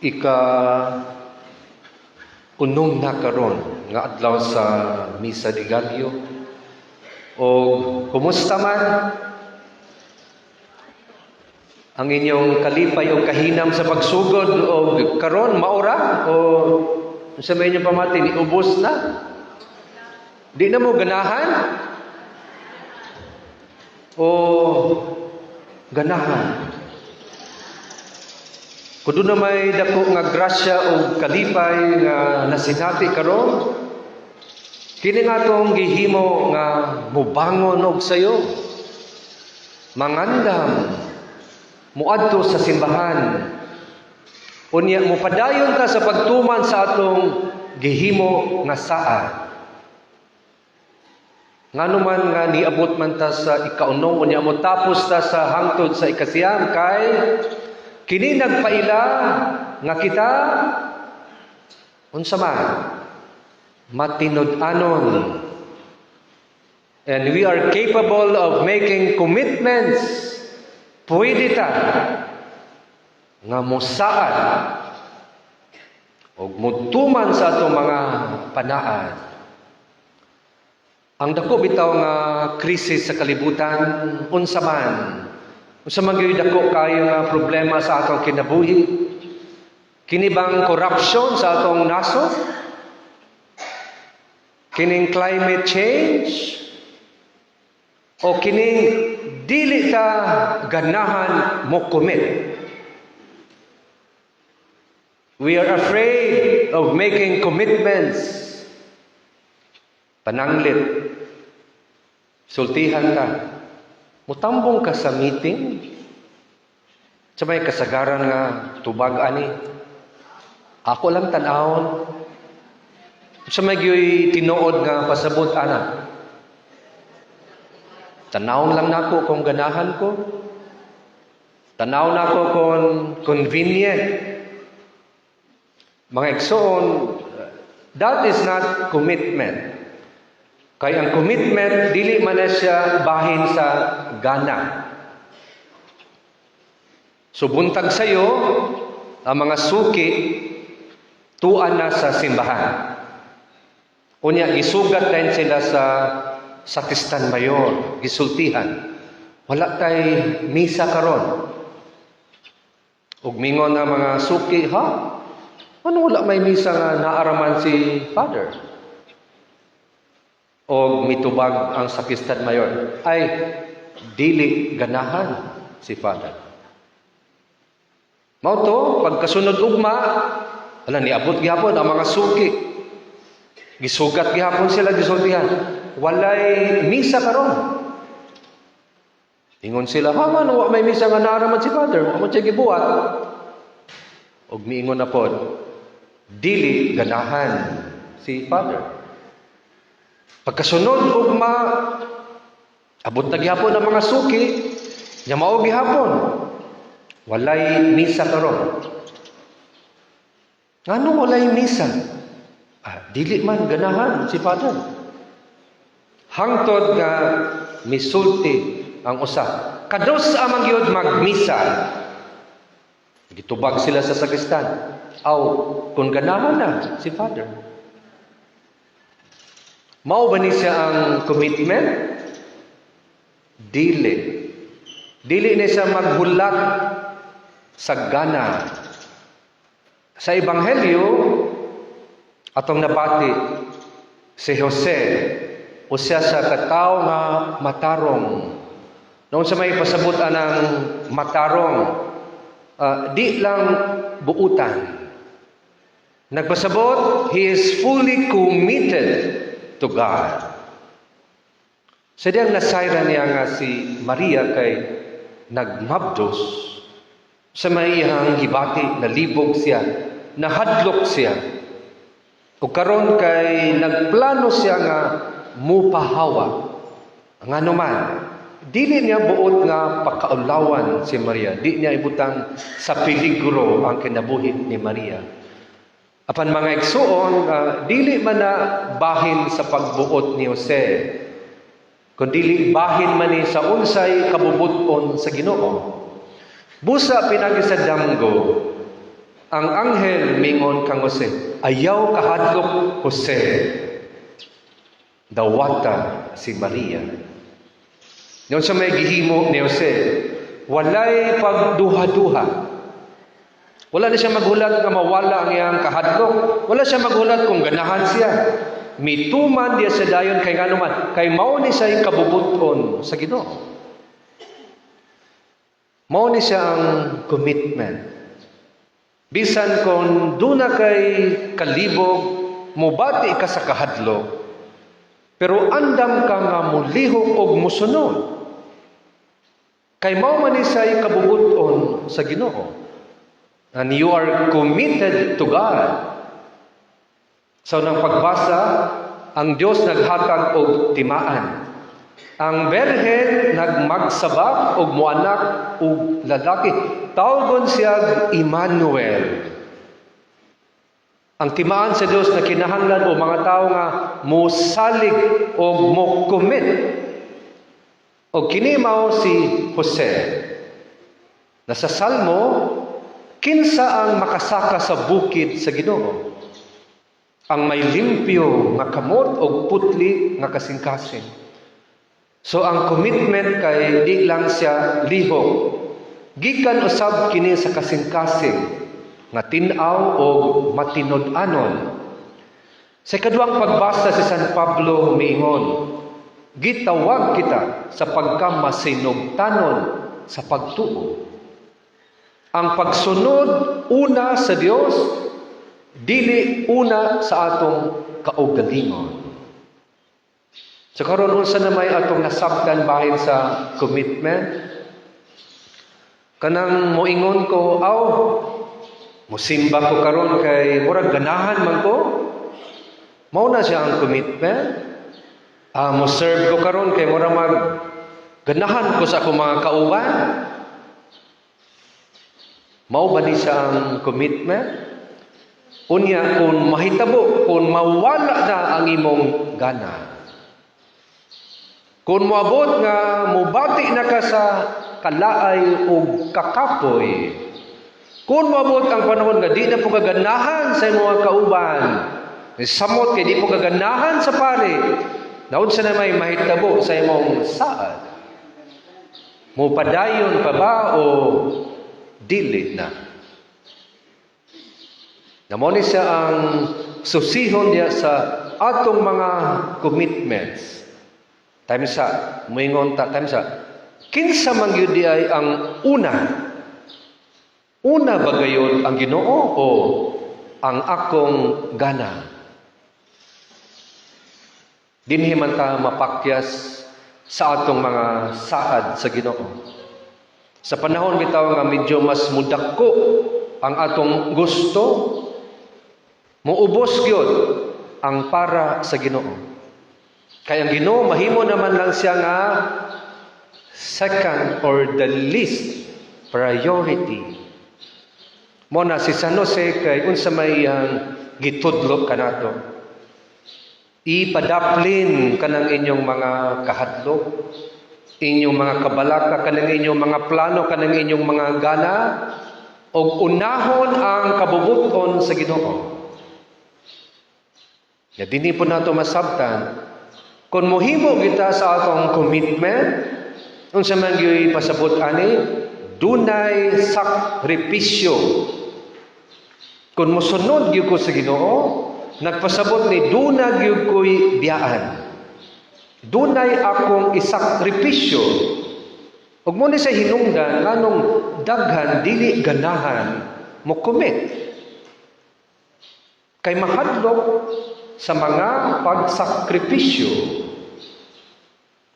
Ika-unong na karon nga adlaw sa Misa de Gallo. O kumusta man ang inyong kalipay o kahinam sa pagsugod o karon maura o sa may inyong pamati ni ubos na? Di na mo ganahan? O ganahan? Kudo na may dako nga grasya o kalipay nga nasinati karon, kini nga tong gihimo nga mubangon og sayo, mangandam, muadto sa simbahan, unya mupadayon ta sa pagtuman sa atong gihimo nga saa. Nganuman nga niabot man ta sa ikaunong, unya mo tapos ta sa hangtod sa ikasiyam kay kini nagpaila nga kita unsa man matinud-anon, and we are capable of making commitments. Pwede ta nga mosaad og mutuman sa atong mga panaan. Ang dako bitaw nga krisis sa kalibutan unsa man gyud dako kayo nga problema sa atong kinabuhi? Kini bang corruption sa atong nasod? Kining climate change? O kining dili ta ganahan mo commit? We are afraid of making commitments. Pananglit. Sultihan ka. Mutambong ka sa meeting, sa may kasagaran nga tubag ani. Ako lang tanawon. Sa may gyoy tinuod nga pasabot ana. Tanawon lang nako kung ganahan ko. Tanaw nako kung convenient. Mga igsoon, that is not commitment. Kaya ang commitment, dili man na siya bahin sa gana. So buntag sayo, ang mga suki, tuan na sa simbahan. Unya, gisugat din sila sa Sakristan Mayor, gisultihan. Wala tay misa karon. Ug mingon ang mga suki, ha? Ano wala may misa nga naaraman si Father? O mitubag ang Sakristan Mayor, ay dili ganahan si Father. Mao to, pagkasunod ugma, niabot gihapon ang mga suki. Gisugat gihapon sila, gisultihan. Walay misa karon. Ingon sila, man, wa may misa nga naaraman si Father, wa mo siya gibuhat. Og miingon na pod, dili ganahan si Father. Pagkasunod ugma, abot na gihapon ang mga suki, nya mao gihapon. Walay misa karon. Ngano walay misa? Dili man ganahan si Father. Hangtod nga misulti ang usa. Kados amang gyud magmisa. Gitubag sila sa sakristan. Aw, kung ganahan na si Father. Mao ba ni siya ang commitment? Dili. Dili ni siya maghulat sa gana. Sa Ebanghelyo, atong nabati, si Jose, o siya sa katao nga matarong. Noon sa may pasabot ng matarong, di lang buutan. Nagpasabot, he is fully committed to God. Sa diyang nasayra niya nga si Maria kay nagmabdos sa may iyang hibati, nalibog siya, nahadlok siya. O karon kay nagplano siya nga mupahawa. Nga naman, dili niya buot nga pakaulawan si Maria. Di niya ibutang sa peligro ang kinabuhi ni Maria. Apan mga igsuon, dili man na bahin sa pagbuot ni Jose kundi bahin man ni sa unsay kabubuton sa Ginoo. Busa pinagi sa damgo, ang anghel mingon kang Jose, ayaw kahadlok Jose, dawata si Maria. Ngayon sa may gihimo ni Jose, walay pagduha-duha. Wala na siya maghulat nga mawala ang iyang kahadlok. Wala siya maghulat kung ganahan siya. Mituman diya sa dayon kay nganuman, kay mao ni siya kabubuton sa Ginoo. Mao ni siya ang commitment. Bisan kung duna kay kalibog, mubati ka sa kahadlok, pero andam ka nga mulihok og musunod. Kay mao man ni siya kabubuton sa Ginoo. And you are committed to God. So nang pagbasa, ang Dios naghatag og timaan. Ang Berhen nagmagsabak og muanak og lalaki. Tawgon siya Emmanuel. Ang timaan sa Dios na kinahanglan o mga tao nga mosalig o mo-commit. O kini mao si Jose. Nasa Salmo, kinsa ang makasaka sa bukid sa Ginoo? Ang may limpyo nga kamot o putli nga kasing-kasing. So ang commitment kay di lang siya lihok. Gikan usab kini sa kasing-kasing nga tin-aw o matinud-anon. Sa kaduang pagbasa si San Pablo miingon, gitawag kita sa pagkamasinugtanon sa pagtuo. Ang pagsunod una sa Dios, dili una sa atong kaugalingon. So karon unsa na may atong nasabtan bahin sa commitment? Kanang moingon ko, musimba ko karon kay murag ganahan man ko. Mao na siya ang commitment. Mo-serve ko karon kay murag ganahan ko sa akong mga kauban. Mao ba ni siya ang commitment? Unya, kung mahitabo, kung mawala na ang imong gana. Kung moabot nga, mubati na ka sa kalaay o kakapoy. Kung moabot ang panahon nga, di na po kaganahan sa imong kauban. Samot kay di po kaganahan sa pare. Naun sa na may mahitabo sa imong saad. Mupadayon pa ba o dili na? Namoni siya ang susihon niya sa atong mga commitments. Time sa, muingon ta, time sa, kinsa man gyud ay ang una? Una ba gayon ang Ginoo o ang akong gana? Dinhi man ta mapakyas sa atong mga saad sa Ginoo. Sa panahon bitaw nga medyo mas mudakko ang atong gusto, muubos gyud ang para sa Ginoo. Kaya ang Ginoo mahimo naman lang siya nga second or the least priority. Mo na si San Jose kay unsa may gitudlo kanato. Ipadaplin kanang inyong mga kahadlok, inyong mga kabalaka, kanang inyong mga plano, kanang inyong mga gana, og unahon ang kabubuton sa Ginoo. Ya dinhi po nato masabtan kung mohimo kita sa atong commitment unsa man gyud pasabot ani dunay sakripisyo. Kung mosunod gyud ko sa Ginoo, nagpasabot ni dunay gyud ko'y biyaan. Dunay akong isakripisyo. Ug mo ni sa hinungdan nganong daghan dili ganahan mo commit. Kay mahadlok sa mga pagsakripisyo.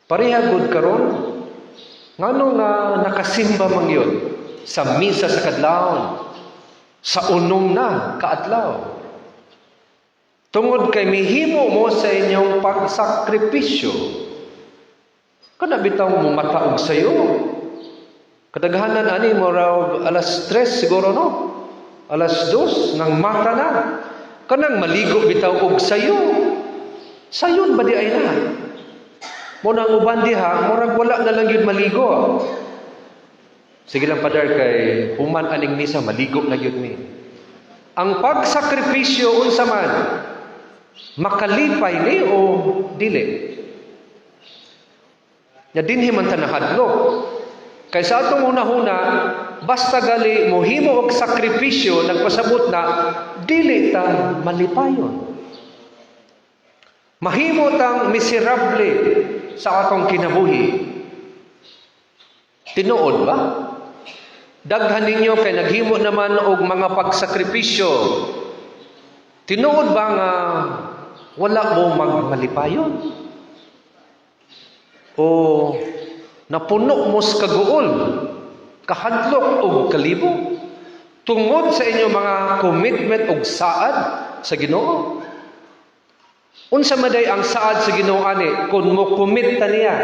Pareha gud karon nganong nakasimba man yun sa misa sa kadlawon, sa unong na kaadlaw. Tungod kay mihimo mo sa inyong pagsakripisyo, kana bitaw mo mataog sayo. Kadaghanan ani mo raw alas 3 siguro no? Alas 2 nang mata na. Kanang maligo bitaw og sayo. Sayon ba di ay na? Mo nang uban diha, murag wala na lang yun maligo. Sige lang padar kay human aning misa maligo na yun mi. Ang pagsakripisyo unsa man makalipay ni o dili. Ya dinhi man ta nahadlok. Kay sa atong una-una, basta gali mohimo og sakripisyo nagpasabot na dili ta malipayon. Mahimo tang miserable sa atong kinabuhi. Tinuod ba? Daghan ninyo kay naghimo naman og mga pagsakripisyo. Tinuod ba nga wala mo magmalipayon? O napuno mo sa kaguol, kahadlok og kalibo tungod sa inyo mga commitment og saad sa Ginoo? Unsa maday ang saad sa Ginoo ani kun mo commit ta niya?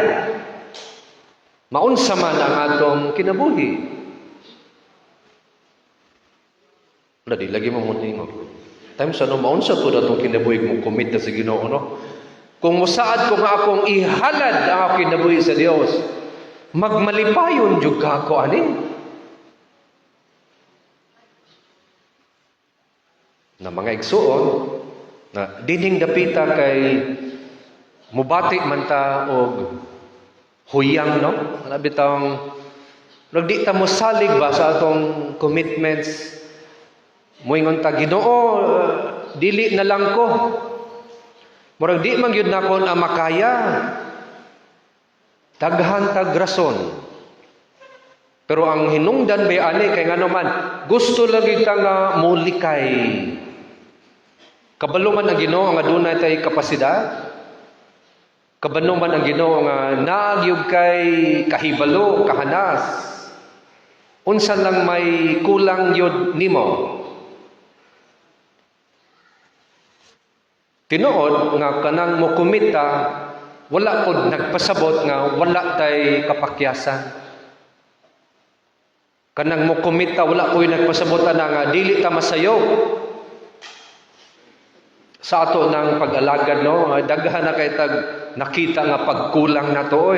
Maunsa man ang atong kinabuhi? Lagi lagi mo muting mo. Time sa no maunsa to datong kinabuhi mo commit ta sa Ginoo no? Kung mosaad ko nga akong ihalad ang akong kinabuhi sa Dios, magmalipayon jud ka ako ani. Na mga igsuon na dining dapita kay mubati man ta og huyang no. Labi tawong nagdi ta mo salig ba sa atong commitments. Moingon ta Ginoo, dili na lang ko. Murag di man gyud nakon ang makaya. Daghan tag rason. Pero ang hinungdan bay ani kay ngano man gusto lagi ta nga mulikay. Kabalo man ang Ginoo nga dunay tay kapasidad. Kabalo man ang Ginoo nga nagyug kay kahibalo, kahanas. Unsa lang may kulang yod nimo. Tinuod nga kanang mo kumita, wala pod nagpasabot nga wala tay kapakyasan. Kanang mo kumita, wala ko'y nagpasabot na nga dili ta masayop. Sa ato ng pag-alagad, no? Daghan na kay tag nakita nga pagkulang na to,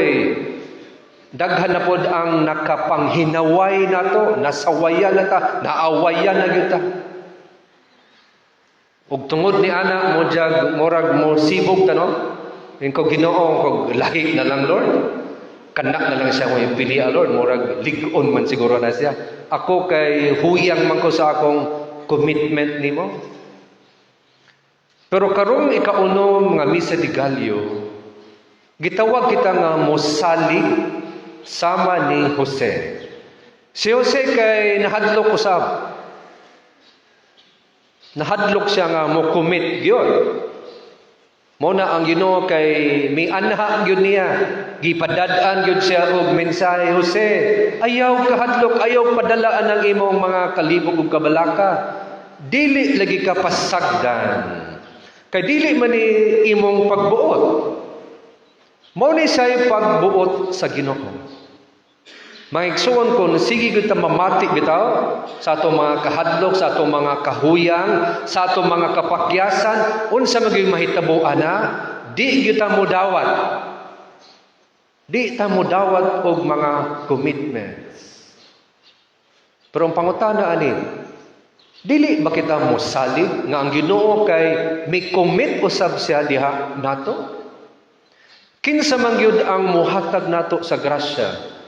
Daghan na pod ang nakapanghinaway na to, nasawayan na ta, naawayan na gyud ta. Ug tungod ni ana mo jag morag mo sibog ta no. Ingko Ginoo kog lahi na lang Lord. Kana na lang siya mo pili Lord, morag lig-on man siguro na siya. Ako kay huyang man ko sa akong commitment nimo. Pero karong ikaunom nga misa di Gallo, gitawag kita nga mosalig sama ni Jose. Si Jose kay nahadlok usab. Nahadlok siya nga mo commit gyud. Mo na ang Ginoo kay mi anha gyud niya. Gipadad-an gyud siya og mensahe, Jose, ayaw kahadlok, ayaw padalaan ang imong mga kalibog ug kabalaka. Dili lagi ka pasagdan. Kay dili man ni imong pagbuot. Mo ni say pagbuot sa Ginoo. Maigsuon ko, sige kita mamati bitaw sa atong mga kahadlok, sa atong mga kahuyang, sa atong mga kapakyasan, unsa maging mahitabo ana, di kita mo dawat. Di ta mo dawat og mga commitments. Pero ang pangutana ani, dili ba kita mo salig nga ang Ginoo kay may commit usab siya diha nato? Kinsa man gyud ang muhatag nato sa grasya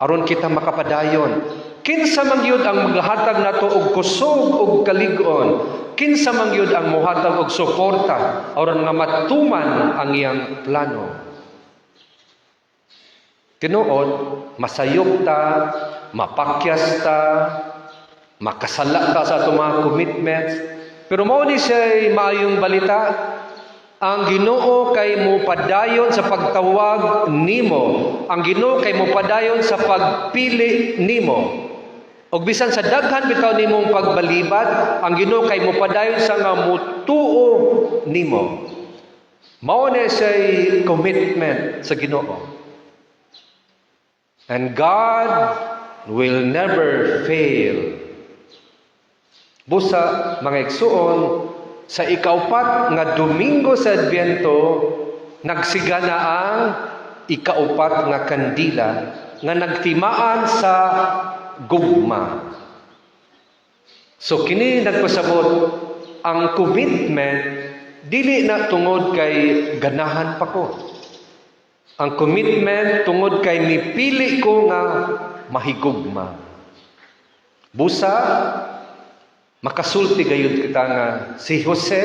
aron kita makapadayon. Kinsa man gyud ang maghatag nato og kusog og kalig-on. Kinsa man gyud ang mohatag og suporta aron nga matuman ang iyang plano. Tinuod, masayop ta, mapakyas ta, makasala ta sa atong mga commitments. Pero mao ni siya maayong balita, ang Ginoo kay mo padayon sa pagtawag nimo. Ang Ginoo kay mo padayon sa pagpili nimo. Og bisan sa daghan bitaw nimong pagbalibat, ang Ginoo kay mo padayon sa nga mutuo nimo. Mao ni say commitment sa Ginoo. And God will never fail. Busa mga igsuon, sa ikaupat nga Domingo sa Adbyento, nagsigana ang ikaupat nga kandila nga nagtimaan sa gugma. So kini nagpasabot ang commitment dili na tungod kay ganahan pa ko. Ang commitment tungod kay mipili ko nga mahigugma. Busa makasulti gayud kita nga si Jose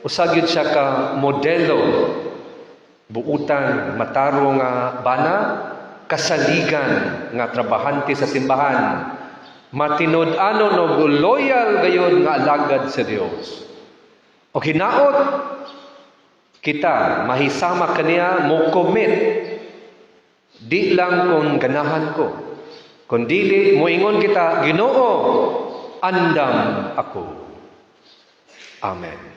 usag yun siya ka modelo, buutan mataro nga bana, kasaligan nga trabahante sa simbahan, matinud-ano no loyal gayon nga alagad sa Dios. O hinaot kita mahisama kaniya mo commit di lang kung ganahan ko, kundi moingon kita, Ginoo, andam ako. Amen.